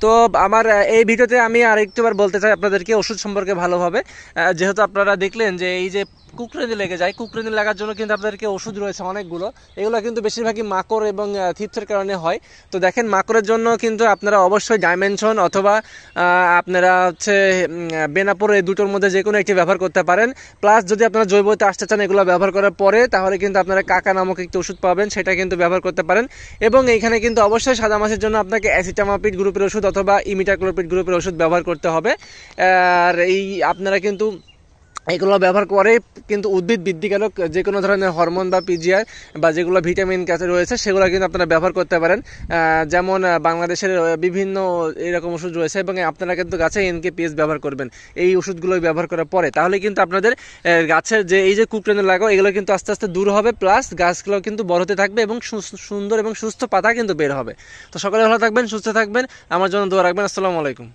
তো আমার এই ভিডিওতে আমি আরেকটুবার বলতে চাই আপনাদেরকে ওষুধ সম্পর্কে ভালোভাবে। যেহেতু আপনারা দেখলেন যে এই যে কুকরেনি লেগে যায়, কুকরেনি লাগার জন্য কিন্তু আপনাদেরকে ওষুধ রয়েছে অনেকগুলো। এগুলো কিন্তু বেশিরভাগই মাকড় এবং থিপসের কারণে হয়। তো দেখেন, মাকড়ের জন্য কিন্তু আপনারা অবশ্যই ডাইমেনশন অথবা আপনারা হচ্ছে বেনাপোর, এই দুটোর মধ্যে যে কোনো একটি ব্যবহার করতে পারেন। প্লাস যদি আপনারা জৈবতে আসতে চান এগুলো ব্যবহার করার পরে, তাহলে কিন্তু আপনারা কাকা নামক একটি ওষুধ পাবেন, সেটা কিন্তু ব্যবহার করতে পারেন। এবং এইখানে কিন্তু অবশ্যই সাদা মাছির জন্য আপনাকে অ্যাসিটামাপিড গ্রুপের ওষুধ অথবা ইমিটাক্লোপিড গ্রুপের ওষুধ ব্যবহার করতে হবে। আর এই আপনারা কিন্তু এগুলো ব্যবহার করে কিন্তু উদ্ভিদ বৃদ্ধিকারক যে কোনো ধরনের হরমোন বা পিজিআর বা যেগুলো ভিটামিন কাছে রয়েছে সেগুলো কিন্তু আপনারা ব্যবহার করতে পারেন। যেমন বাংলাদেশের বিভিন্ন এরকম ওষুধ রয়েছে, এবং আপনারা কিন্তু গাছে NK-PH ব্যবহার করবেন এই ওষুধগুলো ব্যবহার করার পরে। তাহলে কিন্তু আপনাদের গাছের যে এই যে কুকরেনি লাগাও এগুলো কিন্তু আস্তে আস্তে দূর হবে, প্লাস গাছগুলো কিন্তু বড় হতে থাকবে এবং সুন্দর এবং সুস্থ পাতা কিন্তু বের হবে। তো সকলে ভালো থাকবেন, সুস্থ থাকবেন, আমার জন্য দোয়া রাখবেন। আসসালামু আলাইকুম।